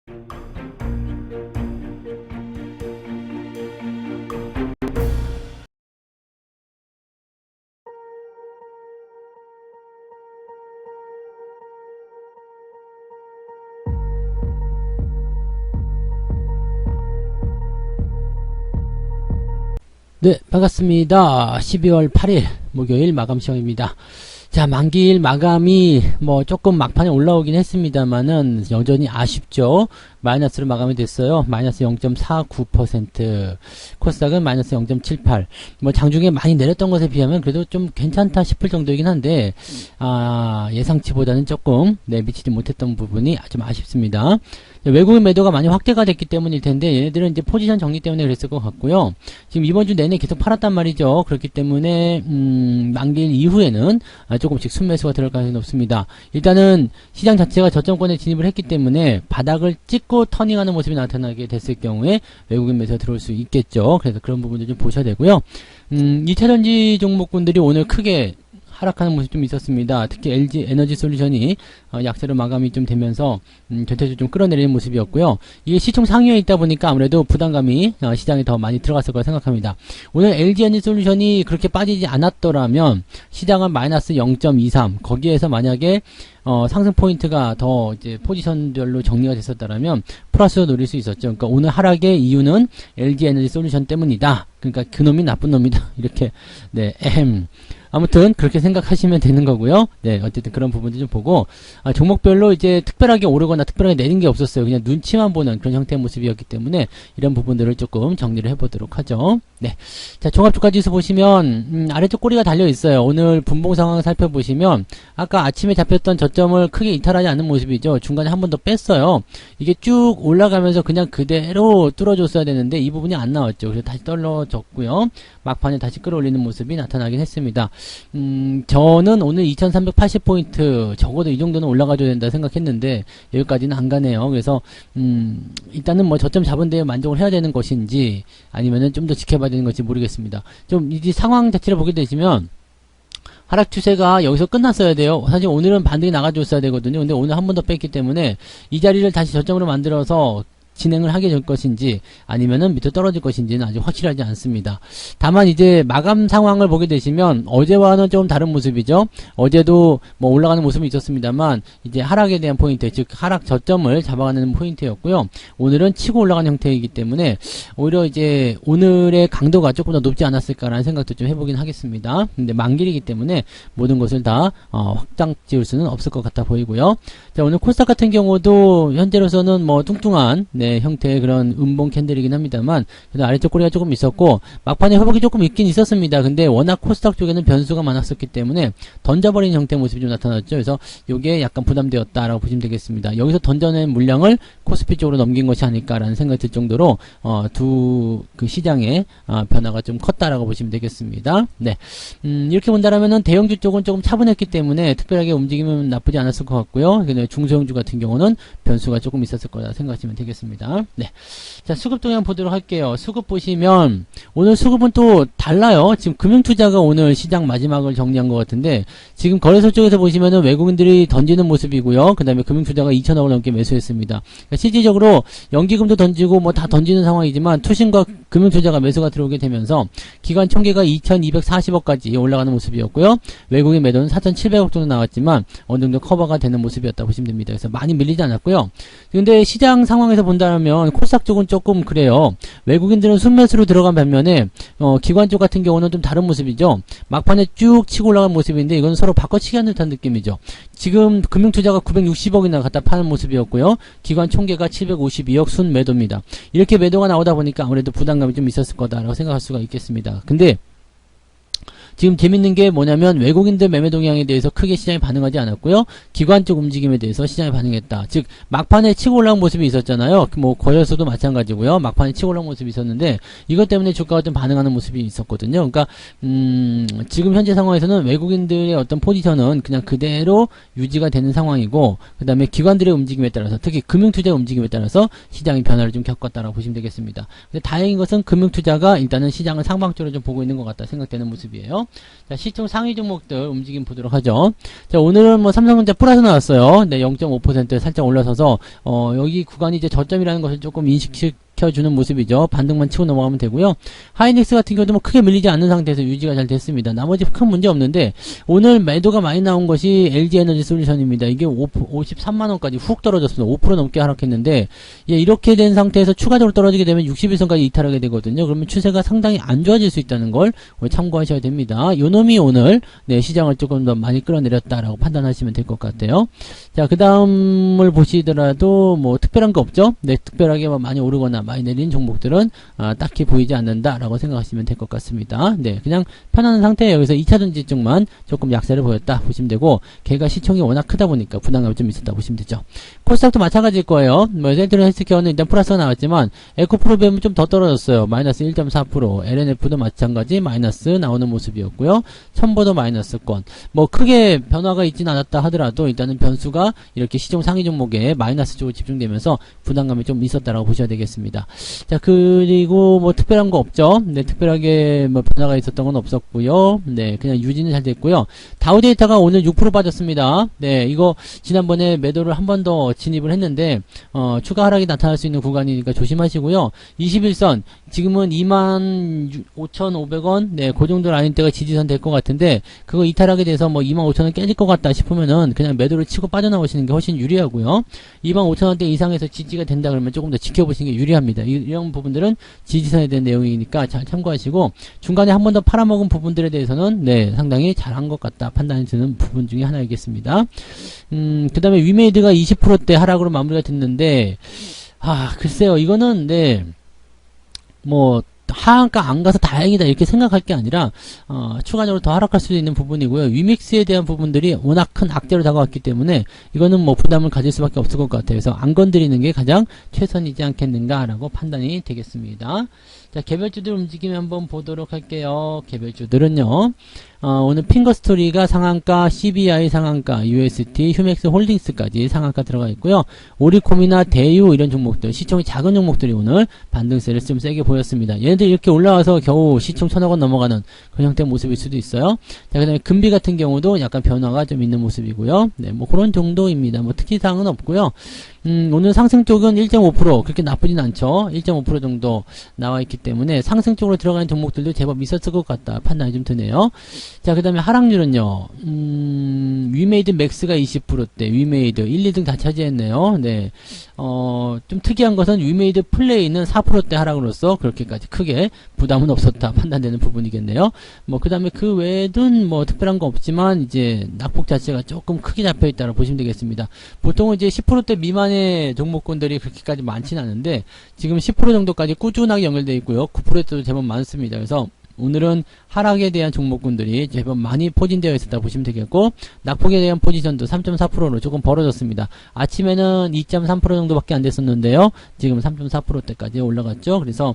네, 반갑습니다. 12월 8일 목요일 마감 시험입니다. 자, 만기일 마감이 뭐 조금 막판에 올라오긴 했습니다만은 여전히 아쉽죠. 마이너스로 마감이 됐어요. 마이너스 0.49%. 코스닥은 마이너스 0.78. 뭐 장중에 많이 내렸던 것에 비하면 그래도 좀 괜찮다 싶을 정도이긴 한데, 예상치보다는 조금, 미치지 못했던 부분이 좀 아쉽습니다. 외국인 매도가 많이 확대가 됐기 때문일 텐데, 얘네들은 이제 포지션 정리 때문에 그랬을 것 같고요. 지금 이번 주 내내 계속 팔았단 말이죠. 그렇기 때문에, 만기일 이후에는 조금씩 순매수가 들어갈 가능성이 높습니다. 일단은 시장 자체가 저점권에 진입을 했기 때문에 바닥을 찍고 터닝하는 모습이 나타나게 됐을 경우에 외국인 매수가 들어올 수 있겠죠. 그래서 그런 부분들 좀 보셔야 되고요. 2차전지 종목군들이 오늘 크게 하락하는 모습이 좀 있었습니다. 특히 LG 에너지 솔루션이 약세로 마감이 좀 되면서 전체적으로 좀 끌어내리는 모습이었고요. 이게 시총 상위에 있다 보니까 아무래도 부담감이 시장에 더 많이 들어갔을 거라 생각합니다. 오늘 LG 에너지 솔루션이 그렇게 빠지지 않았더라면 시장은 마이너스 0.23 거기에서 만약에 상승 포인트가 더 이제 포지션별로 정리가 됐었다라면 플러스로 노릴 수 있었죠. 그러니까 오늘 하락의 이유는 LG 에너지 솔루션 때문이다. 그러니까 그놈이 나쁜 놈이다. 이렇게 아무튼 그렇게 생각하시면 되는 거고요. 네, 어쨌든 그런 부분도 좀 보고 종목별로 이제 특별하게 오르거나 특별하게 내린 게 없었어요. 그냥 눈치만 보는 그런 형태의 모습이었기 때문에 이런 부분들을 조금 정리를 해보도록 하죠. 네, 자 종합주가지수 보시면 아래쪽 꼬리가 달려 있어요. 오늘 분봉 상황 살펴보시면 아까 아침에 잡혔던 저점을 크게 이탈하지 않는 모습이죠. 중간에 한 번 더 뺐어요. 이게 쭉 올라가면서 그냥 그대로 뚫어줬어야 되는데 이 부분이 안 나왔죠. 그래서 다시 떨어졌고요. 막판에 다시 끌어올리는 모습이 나타나긴 했습니다. 저는 오늘 2380포인트 적어도 이 정도는 올라가줘야 된다 생각했는데 여기까지는 안 가네요. 그래서 일단은 뭐 저점 잡은 데에 만족을 해야 되는 것인지 아니면은 좀 더 지켜봐야 되는 것인지 모르겠습니다. 좀 이제 상황 자체를 보게 되시면 하락 추세가 여기서 끝났어야 돼요. 사실 오늘은 반등이 나가줬어야 되거든요. 근데 오늘 한 번 더 뺐기 때문에 이 자리를 다시 저점으로 만들어서 진행을 하게 될 것인지 아니면은 밑으로 떨어질 것인지는 아직 확실하지 않습니다. 다만 이제 마감 상황을 보게 되시면 어제와는 좀 다른 모습이죠. 어제도 뭐 올라가는 모습이 있었습니다만 이제 하락에 대한 포인트, 즉 하락 저점을 잡아가는 포인트였고요. 오늘은 치고 올라가는 형태이기 때문에 오히려 이제 오늘의 강도가 조금 더 높지 않았을까라는 생각도 좀 해보긴 하겠습니다. 근데 만길이기 때문에 모든 것을 다 확장 지을 수는 없을 것 같아 보이고요. 자, 오늘 코스닥 같은 경우도 현재로서는 뭐 뚱뚱한 형태의 그런 음봉 캔들이긴 합니다만 그래도 아래쪽 꼬리가 조금 있었고 막판에 회복이 조금 있긴 있었습니다. 근데 워낙 코스닥 쪽에는 변수가 많았었기 때문에 던져버리는 형태의 모습이 좀 나타났죠. 그래서 요게 약간 부담되었다라고 보시면 되겠습니다. 여기서 던져낸 물량을 코스피 쪽으로 넘긴 것이 아닐까라는 생각이 들 정도로 두 그 시장의 변화가 좀 컸다라고 보시면 되겠습니다. 네, 이렇게 본다라면은 대형주 쪽은 조금 차분했기 때문에 특별하게 움직이면 나쁘지 않았을 것 같고요. 중소형주 같은 경우는 변수가 조금 있었을 거라 생각하시면 되겠습니다. 네, 자 수급 동향 보도록 할게요. 수급 보시면 오늘 수급은 또 달라요. 지금 금융투자가 오늘 시장 마지막을 정리한 것 같은데 지금 거래소 쪽에서 보시면은 외국인들이 던지는 모습이고요. 그 다음에 금융투자가 2천억을 넘게 매수했습니다. 그러니까 실질적으로 연기금도 던지고 뭐 다 던지는 상황이지만 투신과 금융투자가 매수가 들어오게 되면서 기관 총계가 2240억까지 올라가는 모습이었고요. 외국인 매도는 4700억 정도 나왔지만 어느 정도 커버가 되는 모습이었다고 보시면 됩니다. 그래서 많이 밀리지 않았고요. 근데 시장 상황에서 본다면 코스닥 쪽은 조금 그래요. 외국인들은 순매수로 들어간 반면에 기관 쪽 같은 경우는 좀 다른 모습이죠. 막판에 쭉 치고 올라간 모습인데 이건 서로 바꿔치기 하는 듯한 느낌이죠. 지금 금융투자가 960억이나 갖다 파는 모습이었고요. 기관 총계가 752억 순 매도입니다. 이렇게 매도가 나오다 보니까 아무래도 부담감이 좀 있었을 거다라고 생각할 수가 있겠습니다. 근데 지금 재밌는 게 뭐냐면 외국인들 매매 동향에 대해서 크게 시장이 반응하지 않았고요. 기관 쪽 움직임에 대해서 시장이 반응했다. 즉 막판에 치고 올라온 모습이 있었잖아요. 뭐 거래소도 마찬가지고요. 막판에 치고 올라온 모습이 있었는데 이것 때문에 주가가 좀 반응하는 모습이 있었거든요. 그러니까 지금 현재 상황에서는 외국인들의 어떤 포지션은 그냥 그대로 유지가 되는 상황이고 그 다음에 기관들의 움직임에 따라서 특히 금융투자의 움직임에 따라서 시장이 변화를 좀 겪었다라고 보시면 되겠습니다. 근데 다행인 것은 금융투자가 일단은 시장을 상방적으로 좀 보고 있는 것 같다 생각되는 모습이에요. 있고요. 자, 시총 상위 종목들 움직임 보도록 하죠. 자, 오늘은 뭐 삼성전자 플러스 나왔어요. 네, 0.5% 살짝 올라서서, 여기 구간이 이제 저점이라는 것을 조금 인식시켜주는 모습이죠. 반등만 치고 넘어가면 되고요. 하이닉스 같은 경우도 뭐 크게 밀리지 않는 상태에서 유지가 잘 됐습니다. 나머지 큰 문제 없는데, 오늘 매도가 많이 나온 것이 LG에너지 솔루션입니다. 이게 53만원까지 훅 떨어졌습니다. 5% 넘게 하락했는데, 예, 이렇게 된 상태에서 추가적으로 떨어지게 되면 61선까지 이탈하게 되거든요. 그러면 추세가 상당히 안 좋아질 수 있다는 걸 참고하셔야 됩니다. 요놈이 오늘, 네, 시장을 조금 더 많이 끌어내렸다라고 판단하시면 될 것 같아요. 자, 그 다음을 보시더라도 뭐 특별한 거 없죠? 네, 특별하게 뭐 많이 오르거나 많이 내린 종목들은 딱히 보이지 않는다라고 생각하시면 될 것 같습니다. 네, 그냥 편안한 상태에 여기서 2차전지 쪽만 조금 약세를 보였다 보시면 되고, 걔가 시총이 워낙 크다 보니까 부담감이 좀 있었다 보시면 되죠. 코스닥도 마찬가지일 거예요. 뭐 센트럴 헬스케어는 일단 플러스가 나왔지만 에코프로비움은 좀 더 떨어졌어요. 마이너스 1.4%. LNF도 마찬가지 마이너스 나오는 모습이었고요. 첨보도 마이너스권. 뭐 크게 변화가 있진 않았다 하더라도 일단은 변수가 이렇게 시총 상위 종목에 마이너스 쪽으로 집중되면서 부담감이 좀 있었다라고 보셔야 되겠습니다. 자, 그리고 뭐 특별한 거 없죠. 네, 특별하게 뭐 변화가 있었던 건 없었고요. 네, 그냥 유지는 잘 됐고요. 다우데이터가 오늘 6% 빠졌습니다. 네, 이거 지난번에 매도를 한 번 더 진입을 했는데 추가 하락이 나타날 수 있는 구간이니까 조심하시고요. 21선 지금은 25,500원 네, 그 정도 라인 때가 지지선 될 것 같은데, 그거 이탈하게 돼서 뭐 25,000원 깨질 것 같다 싶으면은 그냥 매도를 치고 빠져나오시는 게 훨씬 유리하고요. 25,000원대 이상에서 지지가 된다 그러면 조금 더 지켜보시는 게 유리합니다. 이런 부분들은 지지선에 대한 내용이니까 잘 참고하시고, 중간에 한 번 더 팔아먹은 부분들에 대해서는 네, 상당히 잘한 것 같다 판단이 드는 부분 중에 하나이겠습니다. 그 다음에 위메이드가 20%대 하락으로 마무리가 됐는데, 글쎄요, 이거는 네, 뭐 하한가 안 가서 다행이다 이렇게 생각할 게 아니라 추가적으로 더 하락할 수도 있는 부분이고요. 위믹스에 대한 부분들이 워낙 큰 악재로 다가왔기 때문에 이거는 뭐 부담을 가질 수밖에 없을 것 같아요. 그래서 안 건드리는 게 가장 최선이지 않겠는가라고 판단이 되겠습니다. 자, 개별주들 움직임 한번 보도록 할게요. 개별주들은요. 오늘 핑거스토리가 상한가, CBI 상한가, UST, 휴맥스 홀딩스까지 상한가 들어가 있고요. 오리콤이나 대유 이런 종목들, 시총이 작은 종목들이 오늘 반등세를 좀 세게 보였습니다. 얘네들 이렇게 올라와서 겨우 시총 1,000억원 넘어가는 그런 형태의 모습일 수도 있어요. 자, 그 다음에 금비 같은 경우도 약간 변화가 좀 있는 모습이고요. 네, 뭐 그런 정도입니다. 뭐 특이사항은 없고요. 오늘 상승 쪽은 1.5% 그렇게 나쁘진 않죠. 1.5% 정도 나와 있기 때문에 상승 쪽으로 들어가는 종목들도 제법 있었을 것 같다 판단이 좀 드네요. 자, 그 다음에 하락률은요. 위메이드 맥스가 20%대, 위메이드 1, 2등 다 차지했네요. 네. 좀 특이한 것은 위메이드 플레이는 4%대 하락으로서 그렇게까지 크게 부담은 없었다 판단되는 부분이겠네요. 뭐 그 다음에 그 외에는 뭐 특별한 거 없지만 이제 낙폭 자체가 조금 크게 잡혀 있다고 보시면 되겠습니다. 보통은 이제 10%대 미만의 종목군들이 그렇게까지 많지는 않은데 지금 10% 정도까지 꾸준하게 연결되어 있고요. 9%도 제법 많습니다. 그래서 오늘은 하락에 대한 종목군들이 제법 많이 포진되어 있었다 보시면 되겠고, 낙폭에 대한 포지션도 3.4%로 조금 벌어졌습니다. 아침에는 2.3% 정도밖에 안 됐었는데요. 지금 3.4%대까지 올라갔죠. 그래서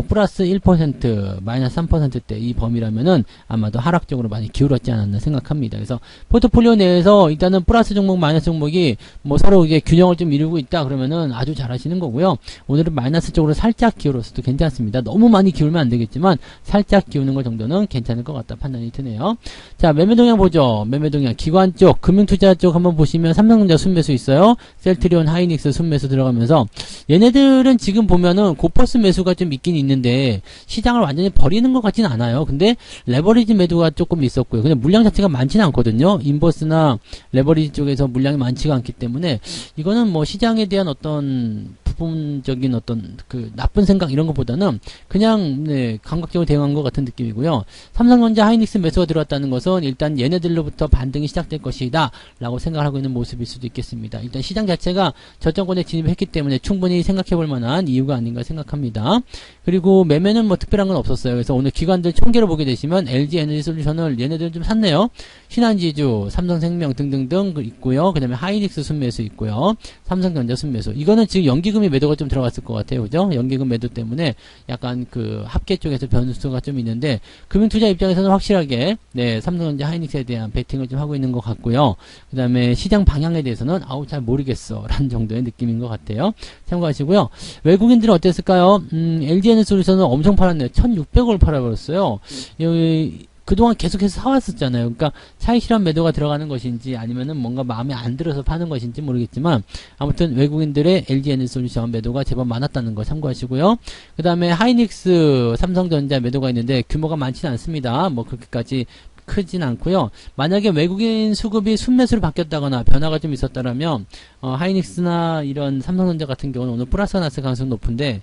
플러스 1%, 마이너스 3%대 이 범위라면은 아마도 하락 쪽으로 많이 기울었지 않았나 생각합니다. 그래서 포트폴리오 내에서 일단은 플러스 종목, 마이너스 종목이 뭐 서로 이게 균형을 좀 이루고 있다 그러면은 아주 잘하시는 거고요. 오늘은 마이너스 쪽으로 살짝 기울었어도 괜찮습니다. 너무 많이 기울면 안 되겠지만 살짝 기우는 것 정도는 괜찮을 것 같다 판단이 드네요. 자, 매매 동향 보죠. 매매 동향 기관 쪽, 금융투자 쪽 한번 보시면 삼성전자 순매수 있어요. 셀트리온, 하이닉스 순매수 들어가면서 얘네들은 지금 보면은 고퍼스 매수가 좀 있긴 있는데 시장을 완전히 버리는 것 같지는 않아요. 근데 레버리지 매도가 조금 있었고요. 근데 물량 자체가 많지는 않거든요. 인버스나 레버리지 쪽에서 물량이 많지가 않기 때문에 이거는 뭐 시장에 대한 어떤 부분적인 어떤 그 나쁜 생각 이런 것보다는 그냥 네, 감각적으로 대응한 것 같은 느낌이고요. 삼성전자, 하이닉스 매수가 들어왔다는 것은 일단 얘네들로부터 반등이 시작될 것이다 라고 생각을 하고 있는 모습일 수도 있겠습니다. 일단 시장 자체가 저점권에 진입했기 때문에 충분히 생각해 볼 만한 이유가 아닌가 생각합니다. 그리고 매매는 뭐 특별한 건 없었어요. 그래서 오늘 기관들 총계를 보게 되시면 LG 에너지 솔루션을 얘네들은 좀 샀네요. 신한지주, 삼성생명 등등등 있고요. 그 다음에 하이닉스 순매수 있고요. 삼성전자 순매수. 이거는 지금 연기금이 매도가 좀 들어갔을 것 같아요. 그죠? 연기금 매도 때문에 약간 그 합계 쪽에서 변수가 좀 있는데 금융투자 입장에서는 확실하게 네, 삼성전자 하이닉스에 대한 베팅을 좀 하고 있는 것 같고요. 그 다음에 시장 방향에 대해서는 잘 모르겠어 라는 정도의 느낌인 것 같아요. 참고하시고요. 외국인들은 어땠을까요? LG 에너지 솔루션은 엄청 팔았네요. 1600을 팔아버렸어요. 여기 그동안 계속해서 사왔었잖아요. 그러니까 차익 실현 매도가 들어가는 것인지 아니면은 뭔가 마음에 안 들어서 파는 것인지 모르겠지만 아무튼 외국인들의 LG에너지솔루션 매도가 제법 많았다는 거 참고하시고요. 그 다음에 하이닉스, 삼성전자 매도가 있는데 규모가 많지는 않습니다. 뭐 그렇게까지 크진 않고요. 만약에 외국인 수급이 순매수로 바뀌었다거나 변화가 좀 있었다면 하이닉스나 이런 삼성전자 같은 경우는 오늘 플러스가 났을 가능성이 높은데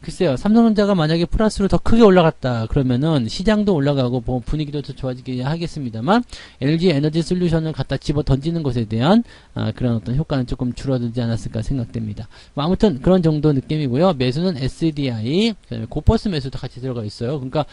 글쎄요. 삼성전자가 만약에 플러스로 더 크게 올라갔다 그러면은 시장도 올라가고 뭐 분위기도 더 좋아지긴 하겠습니다만 LG 에너지 솔루션을 갖다 집어 던지는 것에 대한 그런 어떤 효과는 조금 줄어들지 않았을까 생각됩니다. 뭐 아무튼 그런 정도 느낌이고요. 매수는 SDI, 그다음에 고퍼스 매수도 같이 들어가 있어요. 그러니까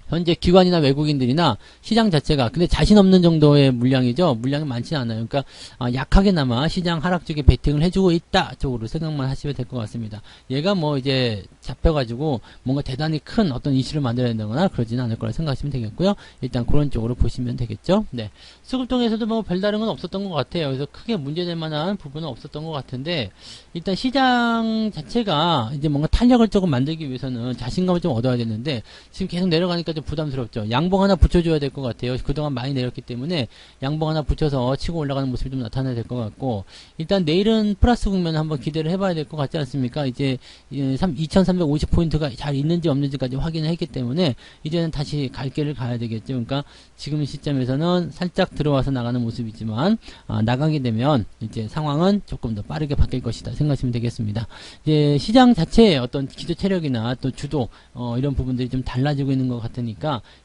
현재 기관이나 외국인들이나 시장 자체가 근데 자신 없는 정도의 물량이죠. 물량이 많지는 않아요. 그러니까 약하게나마 시장 하락 쪽에 베팅을 해주고 있다 쪽으로 생각만 하시면 될 것 같습니다. 얘가 뭐 이제 잡혀가지고 뭔가 대단히 큰 어떤 이슈를 만들어야 된다거나 그러지는 않을 거라 생각하시면 되겠고요. 일단 그런 쪽으로 보시면 되겠죠. 네, 수급통에서도 뭐 별다른 건 없었던 것 같아요. 그래서 크게 문제될 만한 부분은 없었던 것 같은데 일단 시장 자체가 이제 뭔가 탄력을 조금 만들기 위해서는 자신감을 좀 얻어야 되는데 지금 계속 내려가니까 좀 부담스럽죠. 양봉 하나 붙여줘야 될 것 같아요. 그동안 많이 내렸기 때문에 양봉 하나 붙여서 치고 올라가는 모습이 좀 나타나야 될 것 같고 일단 내일은 플러스 국면을 한번 기대를 해봐야 될 것 같지 않습니까? 이제 2350포인트가 잘 있는지 없는지까지 확인을 했기 때문에 이제는 다시 갈 길을 가야 되겠죠. 그러니까 지금 시점에서는 살짝 들어와서 나가는 모습이지만 나가게 되면 이제 상황은 조금 더 빠르게 바뀔 것이다 생각하시면 되겠습니다. 이제 시장 자체의 어떤 기조 체력이나 또 주도 이런 부분들이 좀 달라지고 있는 것 같으니까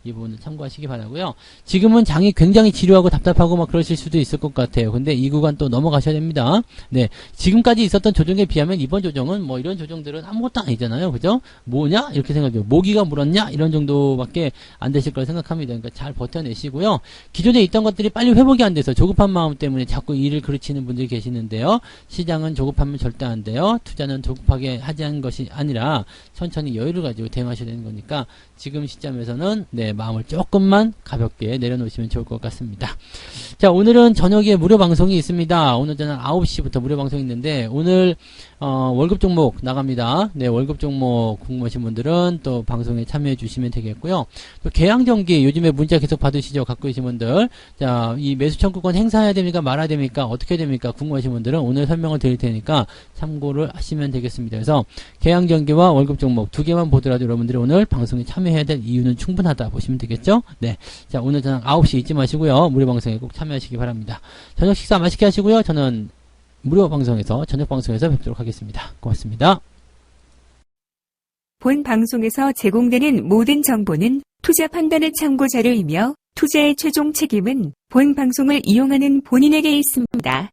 이 부분을 참고하시기 바라고요. 지금은 장이 굉장히 지루하고 답답하고 막 그러실 수도 있을 것 같아요. 근데 이 구간 또 넘어가셔야 됩니다. 네, 지금까지 있었던 조정에 비하면 이번 조정은 뭐 이런 조정들은 아무것도 아니잖아요. 그죠? 뭐냐? 이렇게 생각해요. 모기가 물었냐? 이런 정도밖에 안 되실 거라 생각합니다. 그러니까 잘 버텨내시고요. 기존에 있던 것들이 빨리 회복이 안 돼서 조급한 마음 때문에 자꾸 일을 그르치는 분들이 계시는데요. 시장은 조급하면 절대 안 돼요. 투자는 조급하게 하지 않은 것이 아니라 천천히 여유를 가지고 대응하셔야 되는 거니까 지금 시점에서는 네, 마음을 조금만 가볍게 내려놓으시면 좋을 것 같습니다. 자, 오늘은 저녁에 무료 방송이 있습니다. 오늘 저는 9시부터 무료 방송이 있는데 오늘 월급 종목 나갑니다. 네, 월급 종목 궁금하신 분들은 또 방송에 참여해 주시면 되겠고요. 또 계양전기 요즘에 문자 계속 받으시죠? 갖고 계신 분들. 자, 이 매수 청구권 행사해야 됩니까? 말아야 됩니까? 어떻게 됩니까? 궁금하신 분들은 오늘 설명을 드릴 테니까 참고를 하시면 되겠습니다. 그래서 계양전기와 월급 종목 두 개만 보더라도 여러분들이 오늘 방송에 참여해야 될 이유는 충분하다 보시면 되겠죠? 네. 자, 오늘 저녁 9시 잊지 마시고요. 무료 방송에 꼭 참여하시기 바랍니다. 저녁 식사 맛있게 하시고요. 저는 무료 방송에서 저녁 방송에서 뵙도록 하겠습니다. 고맙습니다. 본 방송에서 제공되는 모든 정보는 투자 판단의 참고 자료이며 투자의 최종 책임은 본 방송을 이용하는 본인에게 있습니다.